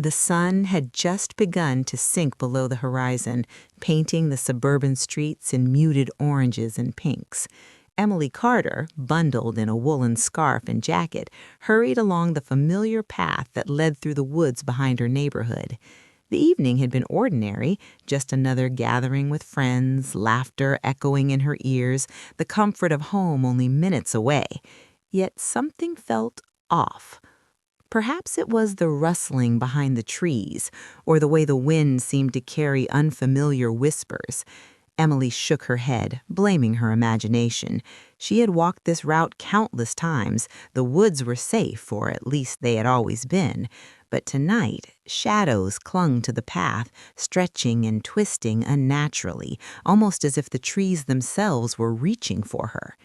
The sun had just begun to sink below the horizon, painting the suburban streets in muted oranges and pinks. Emily Carter, bundled in a woolen scarf and jacket, hurried along the familiar path that led through the woods behind her neighborhood. The evening had been ordinary, just another gathering with friends, laughter echoing in her ears, the comfort of home only minutes away. Yet something felt off. Perhaps it was the rustling behind the trees, or the way the wind seemed to carry unfamiliar whispers. Emily shook her head, blaming her imagination. She had walked this route countless times. The woods were safe, or at least they had always been. But tonight, shadows clung to the path, stretching and twisting unnaturally, almost as if the trees themselves were reaching for her.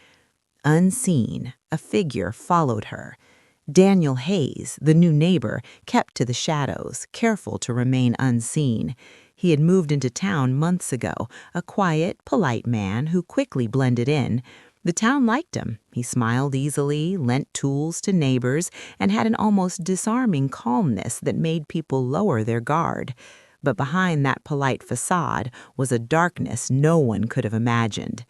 Unseen, a figure followed her. Daniel Hayes, the new neighbor, kept to the shadows, careful to remain unseen. He had moved into town months ago, a quiet, polite man who quickly blended in. The town liked him. He smiled easily, lent tools to neighbors, and had an almost disarming calmness that made people lower their guard. But behind that polite facade was a darkness no one could have imagined.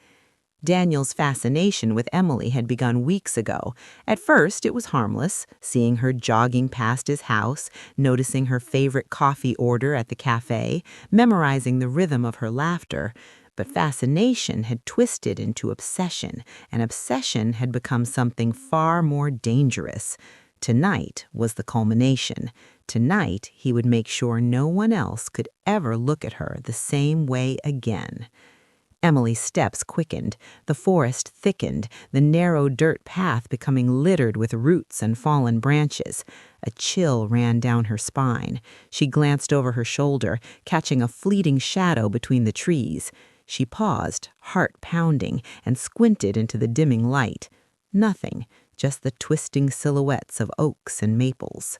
Daniel's fascination with Emily had begun weeks ago. At first, it was harmless, seeing her jogging past his house, noticing her favorite coffee order at the cafe, memorizing the rhythm of her laughter. But fascination had twisted into obsession, and obsession had become something far more dangerous. Tonight was the culmination. Tonight, he would make sure no one else could ever look at her the same way again. Emily's steps quickened, the forest thickened, the narrow dirt path becoming littered with roots and fallen branches. A chill ran down her spine. She glanced over her shoulder, catching a fleeting shadow between the trees. She paused, heart pounding, and squinted into the dimming light. Nothing, just the twisting silhouettes of oaks and maples.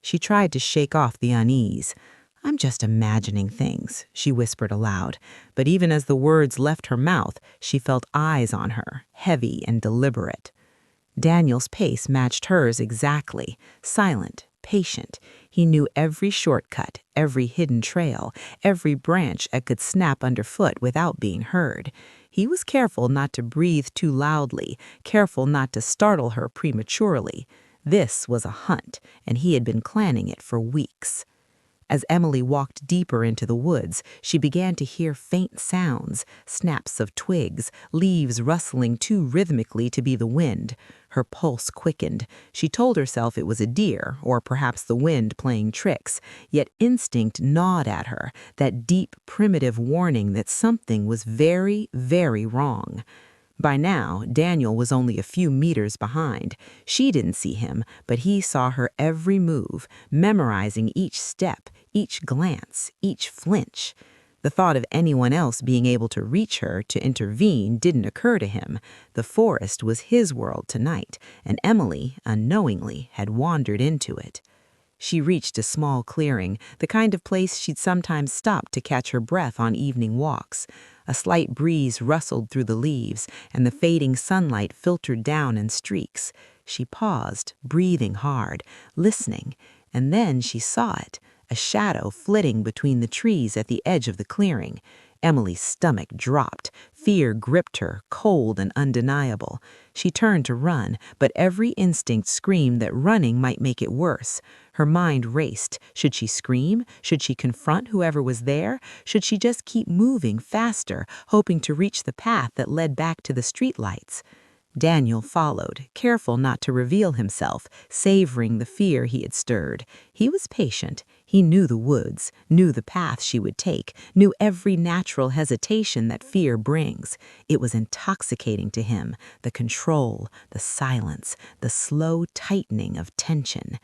She tried to shake off the unease. "I'm just imagining things," she whispered aloud, but even as the words left her mouth, she felt eyes on her, heavy and deliberate. Daniel's pace matched hers exactly, silent, patient. He knew every shortcut, every hidden trail, every branch that could snap underfoot without being heard. He was careful not to breathe too loudly, careful not to startle her prematurely. This was a hunt, and he had been planning it for weeks. As Emily walked deeper into the woods, she began to hear faint sounds, snaps of twigs, leaves rustling too rhythmically to be the wind. Her pulse quickened. She told herself it was a deer, or perhaps the wind playing tricks, yet instinct gnawed at her, that deep, primitive warning that something was very, very wrong. By now, Daniel was only a few meters behind. She didn't see him, but he saw her every move, memorizing each step, each glance, each flinch. The thought of anyone else being able to reach her, to intervene, didn't occur to him. The forest was his world tonight, and Emily, unknowingly, had wandered into it. She reached a small clearing, the kind of place she'd sometimes stop to catch her breath on evening walks. A slight breeze rustled through the leaves, and the fading sunlight filtered down in streaks. She paused, breathing hard, listening, and then she saw it, a shadow flitting between the trees at the edge of the clearing. Emily's stomach dropped. Fear gripped her, cold and undeniable. She turned to run, but every instinct screamed that running might make it worse. Her mind raced. Should she scream? Should she confront whoever was there? Should she just keep moving faster, hoping to reach the path that led back to the streetlights? Daniel followed, careful not to reveal himself, savoring the fear he had stirred. He was patient. He knew the woods, knew the path she would take, knew every natural hesitation that fear brings. It was intoxicating to him, the control, the silence, the slow tightening of tension.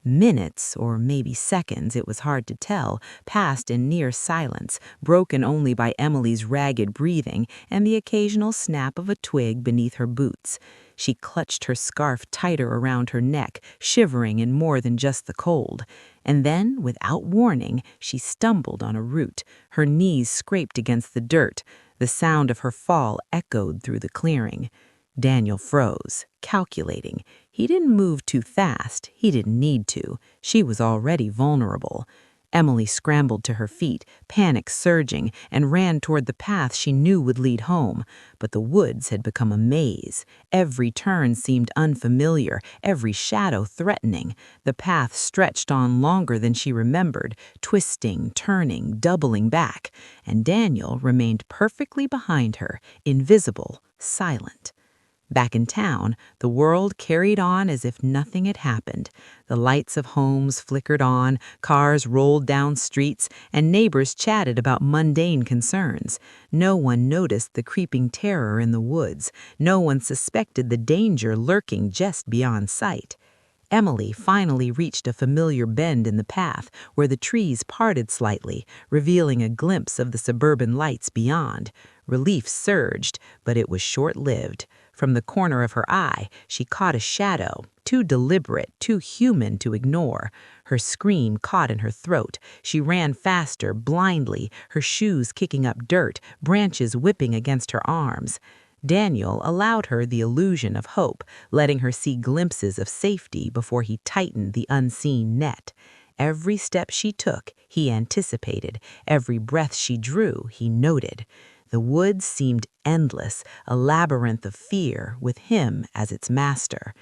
Minutes, or maybe seconds, it was hard to tell, passed in near silence, broken only by Emily's ragged breathing and the occasional snap of a twig beneath her boots. She clutched her scarf tighter around her neck, shivering in more than just the cold. And then, without warning, she stumbled on a root. Her knees scraped against the dirt. The sound of her fall echoed through the clearing. Daniel froze, calculating. He didn't move too fast. He didn't need to. She was already vulnerable. Emily scrambled to her feet, panic surging, and ran toward the path she knew would lead home. But the woods had become a maze. Every turn seemed unfamiliar, every shadow threatening. The path stretched on longer than she remembered, twisting, turning, doubling back. And Daniel remained perfectly behind her, invisible, silent. Back in town, the world carried on as if nothing had happened. The lights of homes flickered on, cars rolled down streets, and neighbors chatted about mundane concerns. No one noticed the creeping terror in the woods. No one suspected the danger lurking just beyond sight. Emily finally reached a familiar bend in the path where the trees parted slightly, revealing a glimpse of the suburban lights beyond. Relief surged, but it was short-lived. From the corner of her eye, she caught a shadow, too deliberate, too human to ignore. Her scream caught in her throat. She ran faster, blindly, her shoes kicking up dirt, branches whipping against her arms. Daniel allowed her the illusion of hope, letting her see glimpses of safety before he tightened the unseen net. Every step she took, he anticipated. Every breath she drew, he noted. The woods seemed endless, a labyrinth of fear, with him as its master.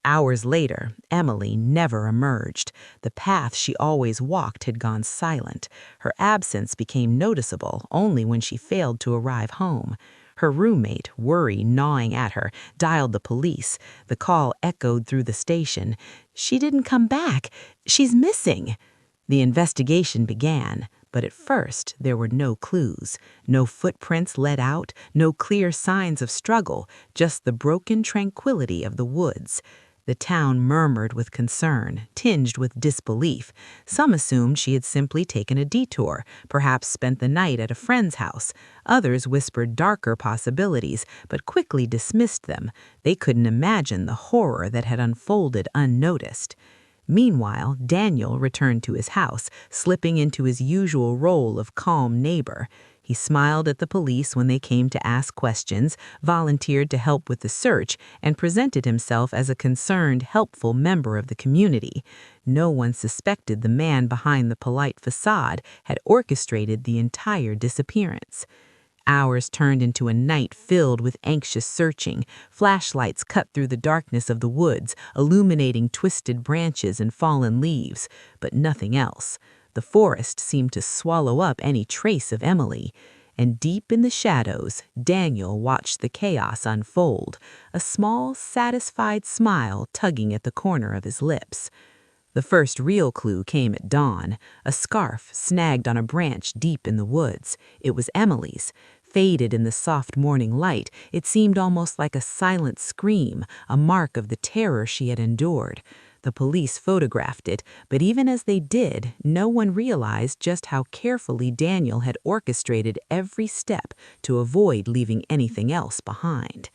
Hours later, Emily never emerged. The path she always walked had gone silent. Her absence became noticeable only when she failed to arrive home. Her roommate, worry gnawing at her, dialed the police. The call echoed through the station. "She didn't come back. She's missing." The investigation began, but at first there were no clues. No footprints led out, no clear signs of struggle, just the broken tranquility of the woods. The town murmured with concern, tinged with disbelief. Some assumed she had simply taken a detour, perhaps spent the night at a friend's house. Others whispered darker possibilities, but quickly dismissed them. They couldn't imagine the horror that had unfolded unnoticed. Meanwhile, Daniel returned to his house, slipping into his usual role of calm neighbor. He smiled at the police when they came to ask questions, volunteered to help with the search, and presented himself as a concerned, helpful member of the community. No one suspected the man behind the polite facade had orchestrated the entire disappearance. Hours turned into a night filled with anxious searching. Flashlights cut through the darkness of the woods, illuminating twisted branches and fallen leaves, but nothing else. The forest seemed to swallow up any trace of Emily. And deep in the shadows, Daniel watched the chaos unfold, a small, satisfied smile tugging at the corner of his lips. The first real clue came at dawn, a scarf snagged on a branch deep in the woods. It was Emily's. Faded in the soft morning light, it seemed almost like a silent scream, a mark of the terror she had endured. The police photographed it, but even as they did, no one realized just how carefully Daniel had orchestrated every step to avoid leaving anything else behind.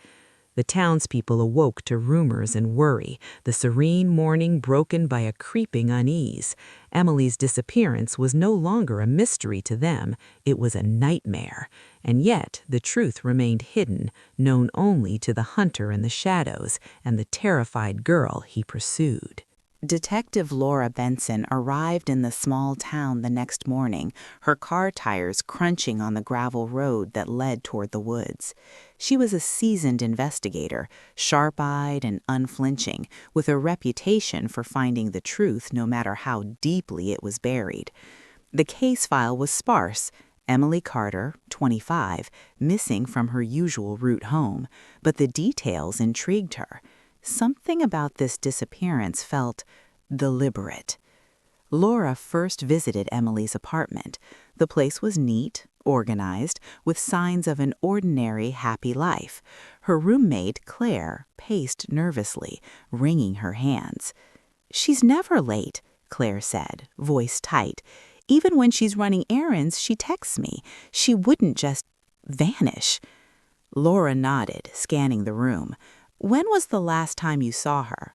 The townspeople awoke to rumors and worry, the serene morning broken by a creeping unease. Emily's disappearance was no longer a mystery to them, it was a nightmare. And yet the truth remained hidden, known only to the hunter in the shadows and the terrified girl he pursued. Detective Laura Benson arrived in the small town the next morning, her car tires crunching on the gravel road that led toward the woods. She was a seasoned investigator, sharp-eyed and unflinching, with a reputation for finding the truth no matter how deeply it was buried. The case file was sparse. Emily Carter, 25, missing from her usual route home, but the details intrigued her. Something about this disappearance felt deliberate. Laura first visited Emily's apartment. The place was neat, organized, with signs of an ordinary, happy life. Her roommate, Claire, paced nervously, wringing her hands. "She's never late," Claire said, voice tight. "Even when she's running errands, she texts me. She wouldn't just vanish." Laura nodded, scanning the room. "When was the last time you saw her?"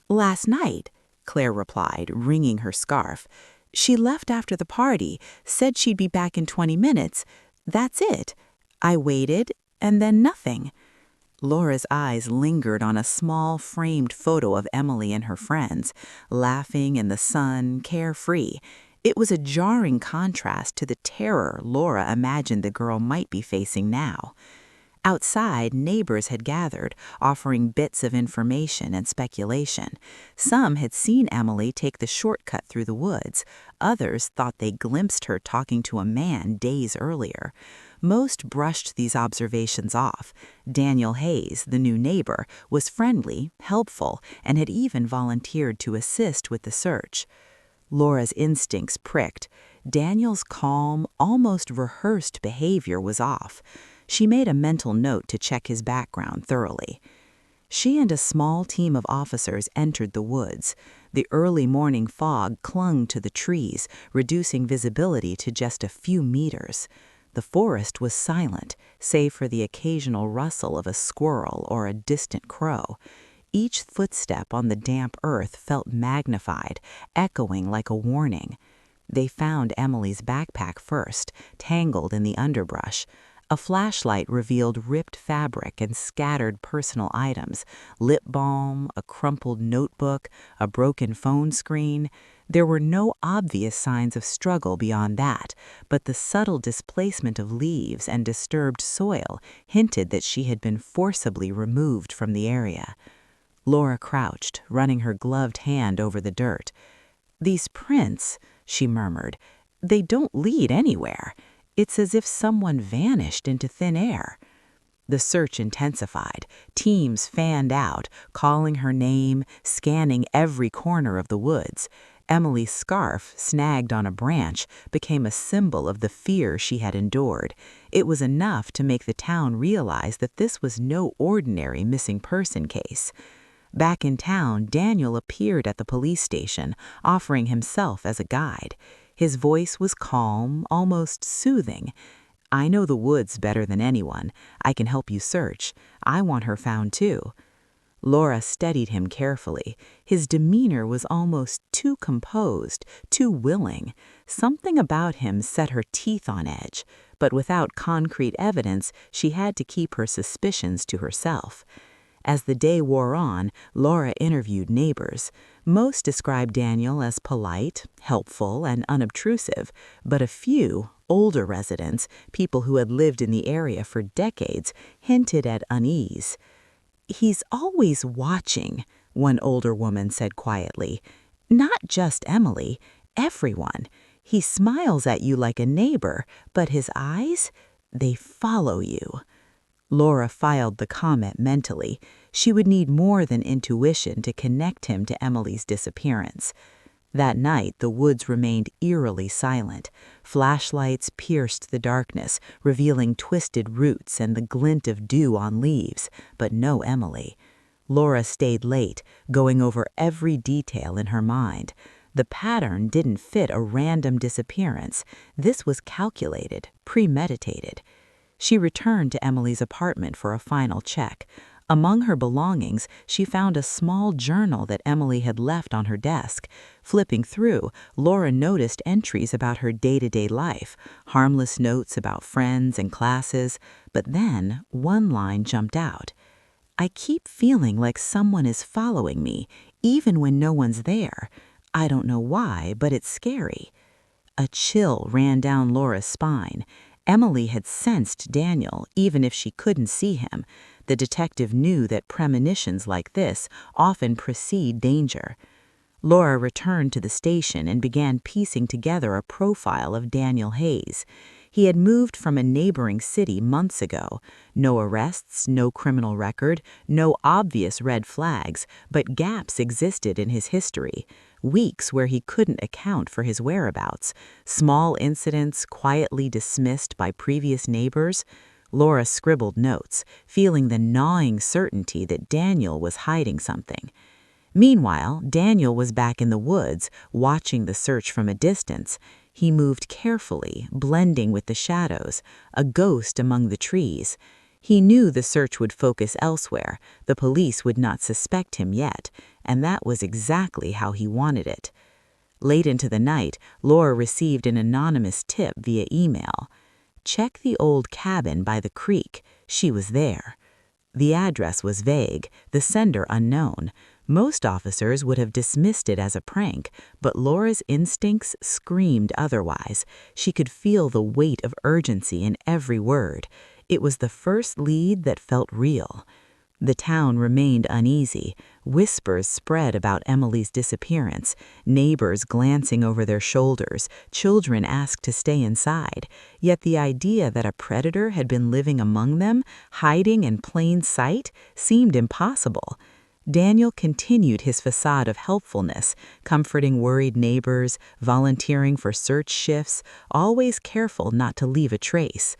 "Last night," Claire replied, wringing her scarf. "She left after the party, said she'd be back in 20 minutes. That's it. I waited, and then nothing." Laura's eyes lingered on a small framed photo of Emily and her friends, laughing in the sun, carefree. It was a jarring contrast to the terror Laura imagined the girl might be facing now. Outside, neighbors had gathered, offering bits of information and speculation. Some had seen Emily take the shortcut through the woods. Others thought they glimpsed her talking to a man days earlier. Most brushed these observations off. Daniel Hayes, the new neighbor, was friendly, helpful, and had even volunteered to assist with the search. Laura's instincts pricked. Daniel's calm, almost rehearsed behavior was off. She made a mental note to check his background thoroughly. She and a small team of officers entered the woods. The early morning fog clung to the trees, reducing visibility to just a few meters. The forest was silent, save for the occasional rustle of a squirrel or a distant crow. Each footstep on the damp earth felt magnified, echoing like a warning. They found Emily's backpack first, tangled in the underbrush. A flashlight revealed ripped fabric and scattered personal items, lip balm, a crumpled notebook, a broken phone screen. There were no obvious signs of struggle beyond that, but the subtle displacement of leaves and disturbed soil hinted that she had been forcibly removed from the area. Laura crouched, running her gloved hand over the dirt. "These prints," she murmured, "they don't lead anywhere. It's as if someone vanished into thin air." The search intensified. Teams fanned out, calling her name, scanning every corner of the woods. Emily's scarf, snagged on a branch, became a symbol of the fear she had endured. It was enough to make the town realize that this was no ordinary missing person case. Back in town, Daniel appeared at the police station, offering himself as a guide. His voice was calm, almost soothing. "I know the woods better than anyone. I can help you search. I want her found too." Laura studied him carefully. His demeanor was almost too composed, too willing. Something about him set her teeth on edge, but without concrete evidence, she had to keep her suspicions to herself. As the day wore on, Laura interviewed neighbors. Most described Daniel as polite, helpful, and unobtrusive, but a few, older residents, people who had lived in the area for decades, hinted at unease. "He's always watching," one older woman said quietly. "Not just Emily, everyone. He smiles at you like a neighbor, but his eyes, they follow you." Laura filed the comment mentally. She would need more than intuition to connect him to Emily's disappearance. That night, the woods remained eerily silent. Flashlights pierced the darkness, revealing twisted roots and the glint of dew on leaves, but no Emily. Laura stayed late, going over every detail in her mind. The pattern didn't fit a random disappearance. This was calculated, premeditated. She returned to Emily's apartment for a final check. Among her belongings, she found a small journal that Emily had left on her desk. Flipping through, Laura noticed entries about her day-to-day life, harmless notes about friends and classes, but then one line jumped out. "I keep feeling like someone is following me, even when no one's there. I don't know why, but it's scary." A chill ran down Laura's spine. Emily had sensed Daniel, even if she couldn't see him. The detective knew that premonitions like this often precede danger. Laura returned to the station and began piecing together a profile of Daniel Hayes. He had moved from a neighboring city months ago. No arrests, no criminal record, no obvious red flags, but gaps existed in his history. Weeks where he couldn't account for his whereabouts. Small incidents quietly dismissed by previous neighbors. Laura scribbled notes, feeling the gnawing certainty that Daniel was hiding something. Meanwhile, Daniel was back in the woods, watching the search from a distance. He moved carefully, blending with the shadows, a ghost among the trees. He knew the search would focus elsewhere. The police would not suspect him yet, and that was exactly how he wanted it. Late into the night, Laura received an anonymous tip via email. "Check the old cabin by the creek. She was there." The address was vague, the sender unknown. Most officers would have dismissed it as a prank, but Laura's instincts screamed otherwise. She could feel the weight of urgency in every word. It was the first lead that felt real. The town remained uneasy. Whispers spread about Emily's disappearance, neighbors glancing over their shoulders, children asked to stay inside. Yet the idea that a predator had been living among them, hiding in plain sight, seemed impossible. Daniel continued his facade of helpfulness, comforting worried neighbors, volunteering for search shifts, always careful not to leave a trace.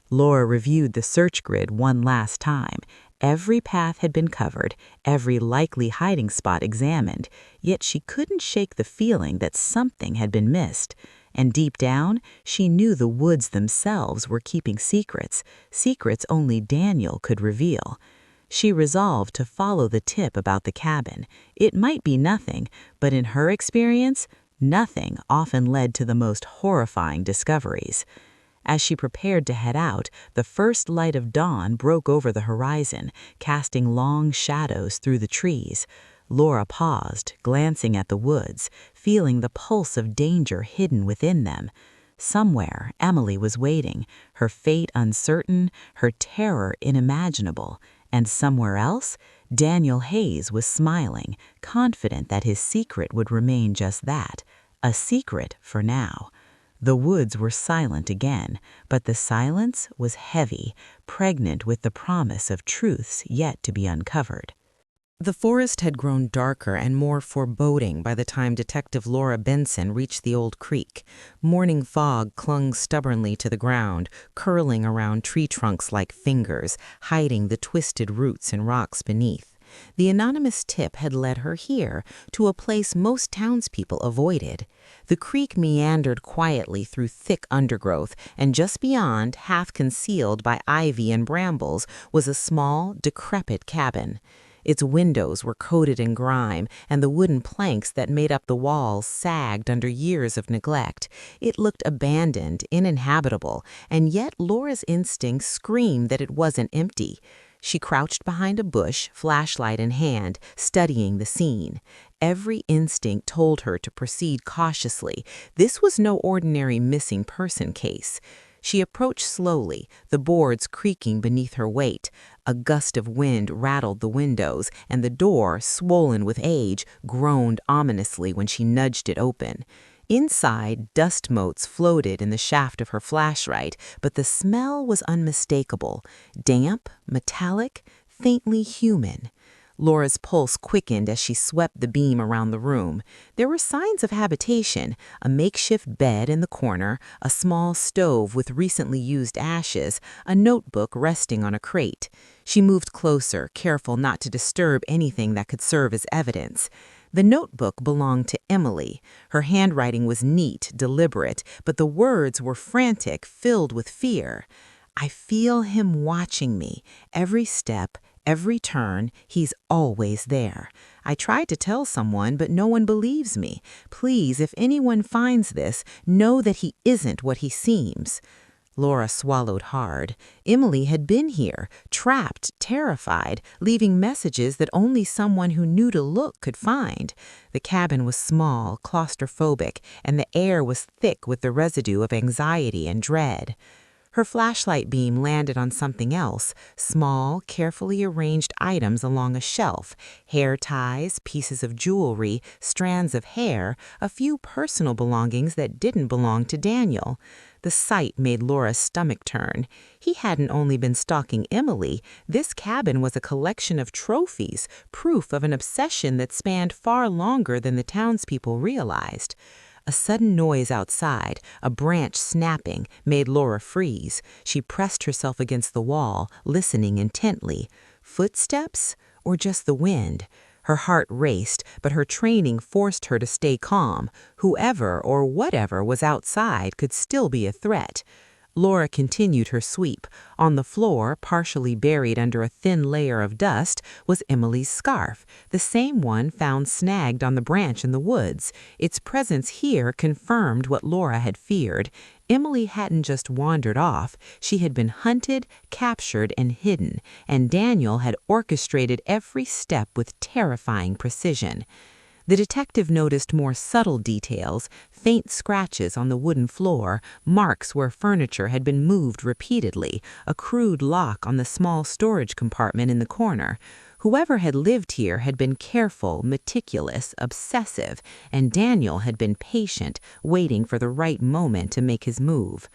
Laura reviewed the search grid one last time. Every path had been covered, every likely hiding spot examined, yet she couldn't shake the feeling that something had been missed. And deep down, she knew the woods themselves were keeping secrets, secrets only Daniel could reveal. She resolved to follow the tip about the cabin. It might be nothing, but in her experience, nothing often led to the most horrifying discoveries. As she prepared to head out, the first light of dawn broke over the horizon, casting long shadows through the trees. Laura paused, glancing at the woods, feeling the pulse of danger hidden within them. Somewhere, Emily was waiting, her fate uncertain, her terror unimaginable. And somewhere else, Daniel Hayes was smiling, confident that his secret would remain just that, a secret for now. The woods were silent again, but the silence was heavy, pregnant with the promise of truths yet to be uncovered. The forest had grown darker and more foreboding by the time Detective Laura Benson reached the old creek. Morning fog clung stubbornly to the ground, curling around tree trunks like fingers, hiding the twisted roots and rocks beneath. The anonymous tip had led her here, to a place most townspeople avoided. The creek meandered quietly through thick undergrowth, and just beyond, half concealed by ivy and brambles, was a small, decrepit cabin. Its windows were coated in grime, and the wooden planks that made up the walls sagged under years of neglect. It looked abandoned, uninhabitable, and yet Laura's instincts screamed that it wasn't empty. She crouched behind a bush, flashlight in hand, studying the scene. Every instinct told her to proceed cautiously. This was no ordinary missing person case. She approached slowly, the boards creaking beneath her weight. A gust of wind rattled the windows, and the door, swollen with age, groaned ominously when she nudged it open. Inside, dust motes floated in the shaft of her flashlight, but the smell was unmistakable, damp, metallic, faintly human. Laura's pulse quickened as she swept the beam around the room. There were signs of habitation, a makeshift bed in the corner, a small stove with recently used ashes, a notebook resting on a crate. She moved closer, careful not to disturb anything that could serve as evidence. The notebook belonged to Emily. Her handwriting was neat, deliberate, but the words were frantic, filled with fear. I feel him watching me. Every step, every turn, he's always there. I tried to tell someone, but no one believes me. Please, if anyone finds this, know that he isn't what he seems. Laura swallowed hard. Emily had been here, trapped, terrified, leaving messages that only someone who knew to look could find. The cabin was small, claustrophobic, and the air was thick with the residue of anxiety and dread. Her flashlight beam landed on something else, small, carefully arranged items along a shelf, hair ties, pieces of jewelry, strands of hair, a few personal belongings that didn't belong to Daniel. The sight made Laura's stomach turn. He hadn't only been stalking Emily. This cabin was a collection of trophies, proof of an obsession that spanned far longer than the townspeople realized. A sudden noise outside, a branch snapping, made Laura freeze. She pressed herself against the wall, listening intently. Footsteps? Or just the wind? Her heart raced, but her training forced her to stay calm. Whoever or whatever was outside could still be a threat. Laura continued her sweep. On the floor, partially buried under a thin layer of dust, was Emily's scarf, the same one found snagged on the branch in the woods. Its presence here confirmed what Laura had feared. Emily hadn't just wandered off, she had been hunted, captured, and hidden, and Daniel had orchestrated every step with terrifying precision. The detective noticed more subtle details, faint scratches on the wooden floor, marks where furniture had been moved repeatedly, a crude lock on the small storage compartment in the corner. Whoever had lived here had been careful, meticulous, obsessive, and Daniel had been patient, waiting for the right moment to make his move.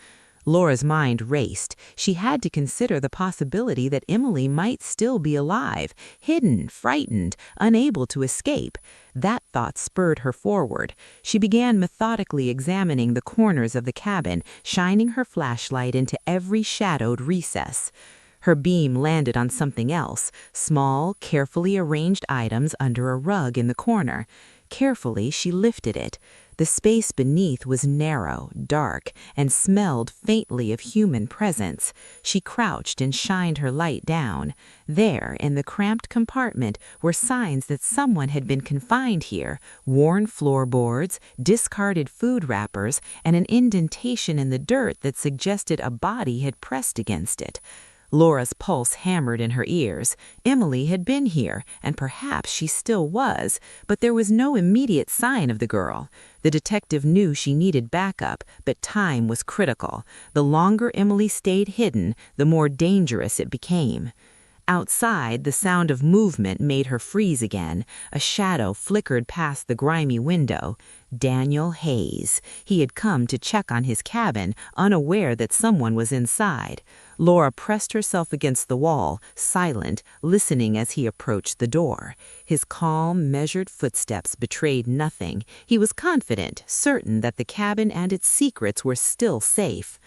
Laura's mind raced. She had to consider the possibility that Emily might still be alive, hidden, frightened, unable to escape. That thought spurred her forward. She began methodically examining the corners of the cabin, shining her flashlight into every shadowed recess. Her beam landed on something else, small, carefully arranged items under a rug in the corner. Carefully, she lifted it. The space beneath was narrow, dark, and smelled faintly of human presence. She crouched and shined her light down. There, in the cramped compartment, were signs that someone had been confined here: worn floorboards, discarded food wrappers, and an indentation in the dirt that suggested a body had pressed against it. Laura's pulse hammered in her ears. Emily had been here, and perhaps she still was, but there was no immediate sign of the girl. The detective knew she needed backup, but time was critical. The longer Emily stayed hidden, the more dangerous it became. Outside, the sound of movement made her freeze again. A shadow flickered past the grimy window. Daniel Hayes. He had come to check on his cabin, unaware that someone was inside. Laura pressed herself against the wall, silent, listening as he approached the door. His calm, measured footsteps betrayed nothing. He was confident, certain that the cabin and its secrets were still safe.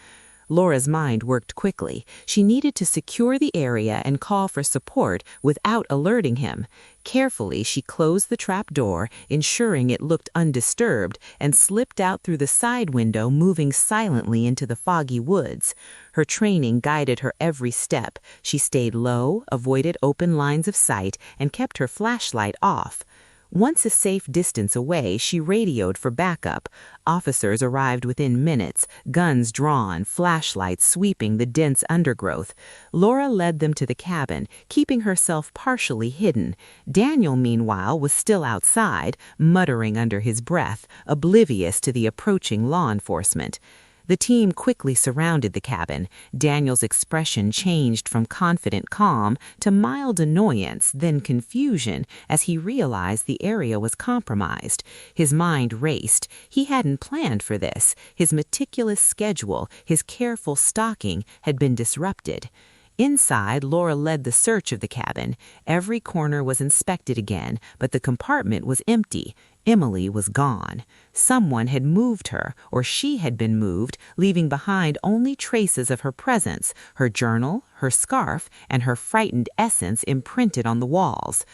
Laura's mind worked quickly. She needed to secure the area and call for support without alerting him. Carefully, she closed the trap door, ensuring it looked undisturbed, and slipped out through the side window, moving silently into the foggy woods. Her training guided her every step. She stayed low, avoided open lines of sight, and kept her flashlight off. Once a safe distance away, she radioed for backup. Officers arrived within minutes, guns drawn, flashlights sweeping the dense undergrowth. Laura led them to the cabin, keeping herself partially hidden. Daniel, meanwhile, was still outside, muttering under his breath, oblivious to the approaching law enforcement. The team quickly surrounded the cabin. Daniel's expression changed from confident calm to mild annoyance, then confusion, as he realized the area was compromised. His mind raced. He hadn't planned for this. His meticulous schedule, his careful stalking, had been disrupted. Inside, Laura led the search of the cabin. Every corner was inspected again, but the compartment was empty. Emily was gone. Someone had moved her, or she had been moved, leaving behind only traces of her presence, her journal, her scarf, and her frightened essence imprinted on the walls.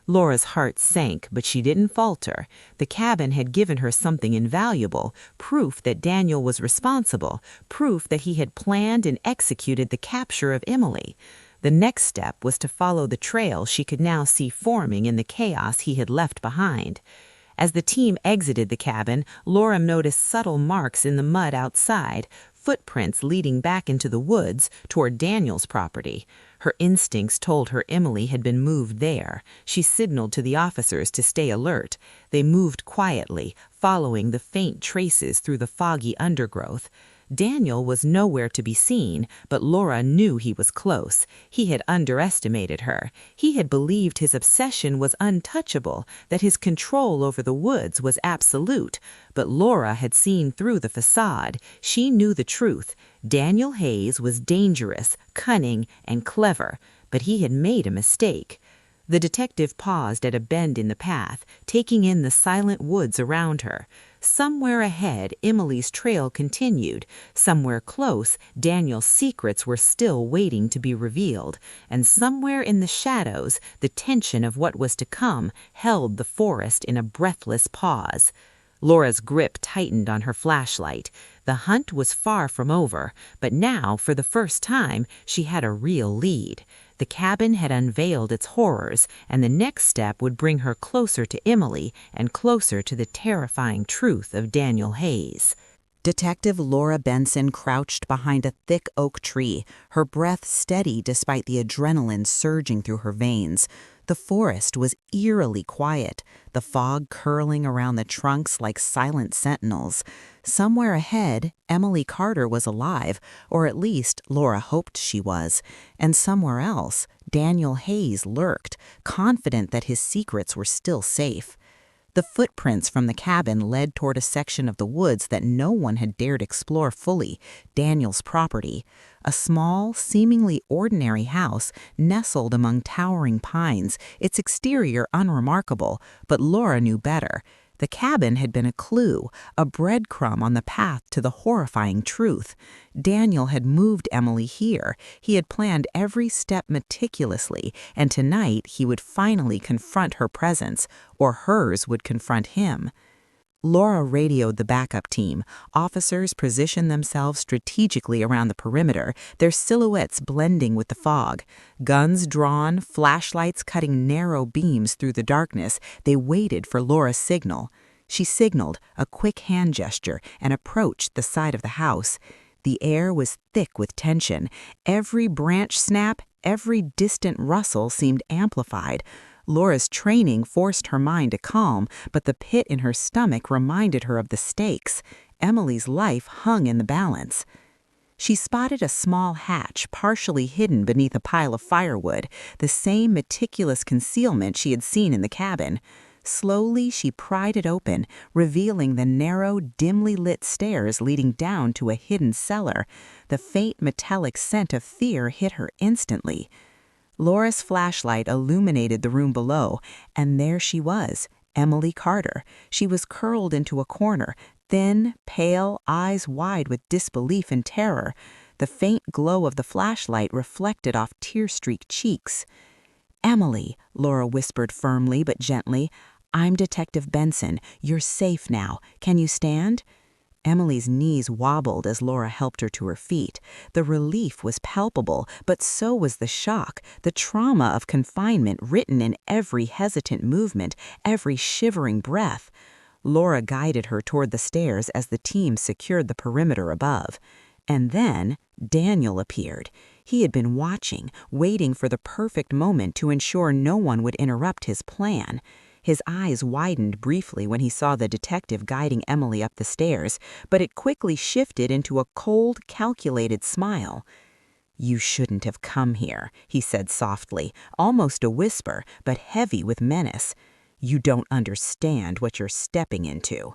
Laura's heart sank, but she didn't falter. The cabin had given her something invaluable, proof that Daniel was responsible, proof that he had planned and executed the capture of Emily. The next step was to follow the trail she could now see forming in the chaos he had left behind. As the team exited the cabin, Laura noticed subtle marks in the mud outside, footprints leading back into the woods toward Daniel's property. Her instincts told her Emily had been moved there. She signaled to the officers to stay alert. They moved quietly, following the faint traces through the foggy undergrowth. Daniel was nowhere to be seen, but Laura knew he was close. He had underestimated her. He had believed his obsession was untouchable, that his control over the woods was absolute. But Laura had seen through the facade. She knew the truth. Daniel Hayes was dangerous, cunning, and clever, but he had made a mistake. The detective paused at a bend in the path, taking in the silent woods around her. Somewhere ahead, Emily's trail continued. Somewhere close, Daniel's secrets were still waiting to be revealed. And somewhere in the shadows, the tension of what was to come held the forest in a breathless pause. Laura's grip tightened on her flashlight. The hunt was far from over, but now, for the first time, she had a real lead. The cabin had unveiled its horrors, and the next step would bring her closer to Emily and closer to the terrifying truth of Daniel Hayes. Detective Laura Benson crouched behind a thick oak tree, her breath steady despite the adrenaline surging through her veins. The forest was eerily quiet, the fog curling around the trunks like silent sentinels. Somewhere ahead, Emily Carter was alive, or at least Laura hoped she was. And somewhere else, Daniel Hayes lurked, confident that his secrets were still safe. The footprints from the cabin led toward a section of the woods that no one had dared explore fully, Daniel's property. A small, seemingly ordinary house nestled among towering pines, its exterior unremarkable, but Laura knew better. The cabin had been a clue, a breadcrumb on the path to the horrifying truth. Daniel had moved Emily here. He had planned every step meticulously, and tonight he would finally confront her presence, or hers would confront him. Laura radioed the backup team. Officers positioned themselves strategically around the perimeter, their silhouettes blending with the fog. Guns drawn, flashlights cutting narrow beams through the darkness, they waited for Laura's signal. She signaled, a quick hand gesture, and approached the side of the house. The air was thick with tension. Every branch snap, every distant rustle seemed amplified. Laura's training forced her mind to calm, but the pit in her stomach reminded her of the stakes. Emily's life hung in the balance. She spotted a small hatch partially hidden beneath a pile of firewood, the same meticulous concealment she had seen in the cabin. Slowly, she pried it open, revealing the narrow, dimly lit stairs leading down to a hidden cellar. The faint metallic scent of fear hit her instantly. Laura's flashlight illuminated the room below, and there she was, Emily Carter. She was curled into a corner, thin, pale, eyes wide with disbelief and terror. The faint glow of the flashlight reflected off tear-streaked cheeks. "Emily," Laura whispered firmly but gently, "I'm Detective Benson. You're safe now. Can you stand?" Emily's knees wobbled as Laura helped her to her feet. The relief was palpable, but so was the shock, the trauma of confinement written in every hesitant movement, every shivering breath. Laura guided her toward the stairs as the team secured the perimeter above. And then Daniel appeared. He had been watching, waiting for the perfect moment to ensure no one would interrupt his plan. His eyes widened briefly when he saw the detective guiding Emily up the stairs, but it quickly shifted into a cold, calculated smile. "You shouldn't have come here," he said softly, almost a whisper, but heavy with menace. "You don't understand what you're stepping into."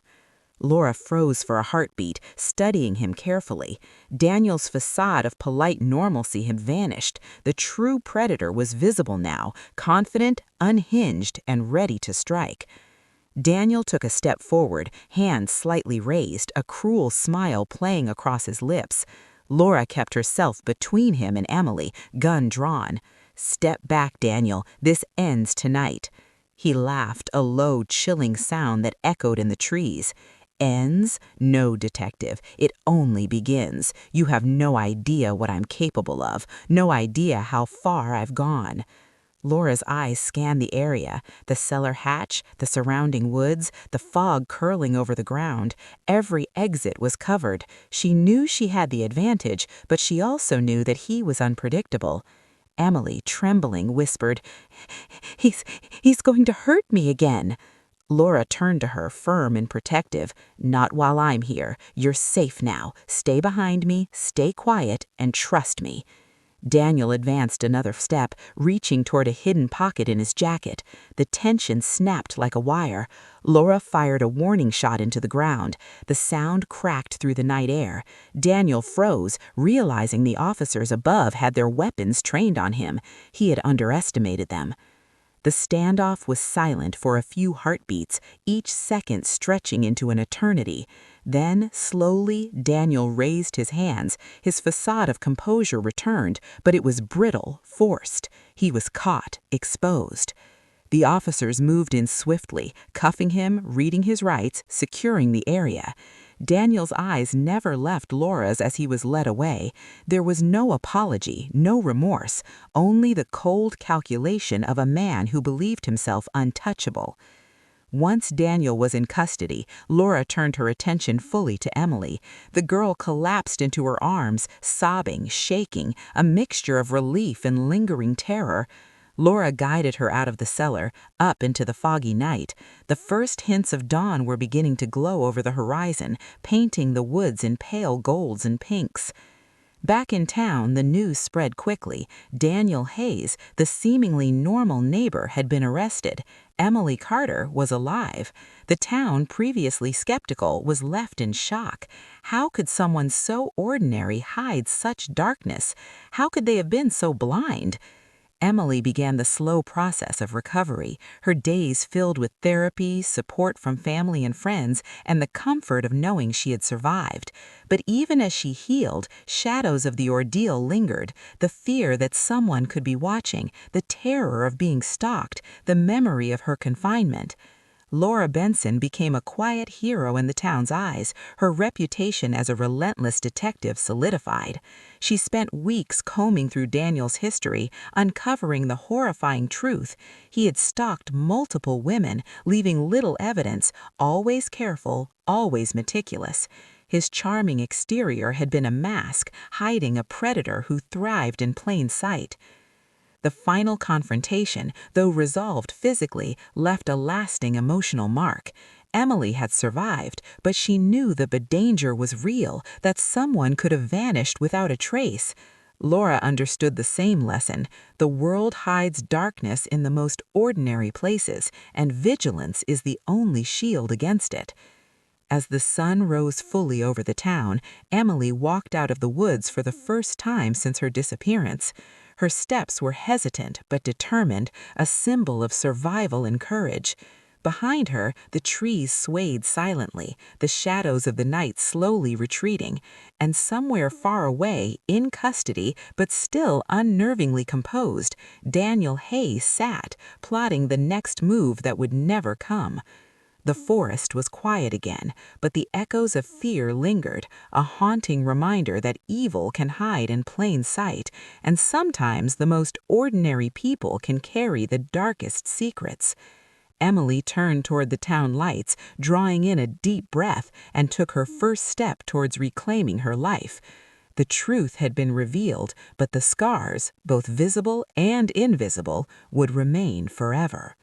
Laura froze for a heartbeat, studying him carefully. Daniel's facade of polite normalcy had vanished. The true predator was visible now, confident, unhinged, and ready to strike. Daniel took a step forward, hands slightly raised, a cruel smile playing across his lips. Laura kept herself between him and Emily, gun drawn. "Step back, Daniel. This ends tonight." He laughed, a low, chilling sound that echoed in the trees. "Ends? No, detective. It only begins. You have no idea what I'm capable of, no idea how far I've gone." Laura's eyes scanned the area, the cellar hatch, the surrounding woods, the fog curling over the ground. Every exit was covered. She knew she had the advantage, but she also knew that he was unpredictable. Emily, trembling, whispered, He's going to hurt me again." Laura turned to her, firm and protective. "Not while I'm here. You're safe now. Stay behind me, stay quiet, and trust me." Daniel advanced another step, reaching toward a hidden pocket in his jacket. The tension snapped like a wire. Laura fired a warning shot into the ground. The sound cracked through the night air. Daniel froze, realizing the officers above had their weapons trained on him. He had underestimated them. The standoff was silent for a few heartbeats, each second stretching into an eternity. Then, slowly, Daniel raised his hands. His facade of composure returned, but it was brittle, forced. He was caught, exposed. The officers moved in swiftly, cuffing him, reading his rights, securing the area. Daniel's eyes never left Laura's as he was led away. There was no apology, no remorse, only the cold calculation of a man who believed himself untouchable. Once Daniel was in custody, Laura turned her attention fully to Emily. The girl collapsed into her arms, sobbing, shaking, a mixture of relief and lingering terror. Laura guided her out of the cellar, up into the foggy night. The first hints of dawn were beginning to glow over the horizon, painting the woods in pale golds and pinks. Back in town, the news spread quickly. Daniel Hayes, the seemingly normal neighbor, had been arrested. Emily Carter was alive. The town, previously skeptical, was left in shock. How could someone so ordinary hide such darkness? How could they have been so blind? Emily began the slow process of recovery, her days filled with therapy, support from family and friends, and the comfort of knowing she had survived. But even as she healed, shadows of the ordeal lingered, the fear that someone could be watching, the terror of being stalked, the memory of her confinement. Laura Benson became a quiet hero in the town's eyes, her reputation as a relentless detective solidified. She spent weeks combing through Daniel's history, uncovering the horrifying truth. He had stalked multiple women, leaving little evidence, always careful, always meticulous. His charming exterior had been a mask, hiding a predator who thrived in plain sight. The final confrontation, though resolved physically, left a lasting emotional mark. Emily had survived, but she knew the danger was real, that someone could have vanished without a trace. Laura understood the same lesson. The world hides darkness in the most ordinary places, and vigilance is the only shield against it. As the sun rose fully over the town, Emily walked out of the woods for the first time since her disappearance. Her steps were hesitant but determined, a symbol of survival and courage. Behind her, the trees swayed silently, the shadows of the night slowly retreating, and somewhere far away, in custody, but still unnervingly composed, Daniel Hayes sat, plotting the next move that would never come. The forest was quiet again, but the echoes of fear lingered, a haunting reminder that evil can hide in plain sight, and sometimes the most ordinary people can carry the darkest secrets. Emily turned toward the town lights, drawing in a deep breath, and took her first step towards reclaiming her life. The truth had been revealed, but the scars, both visible and invisible, would remain forever.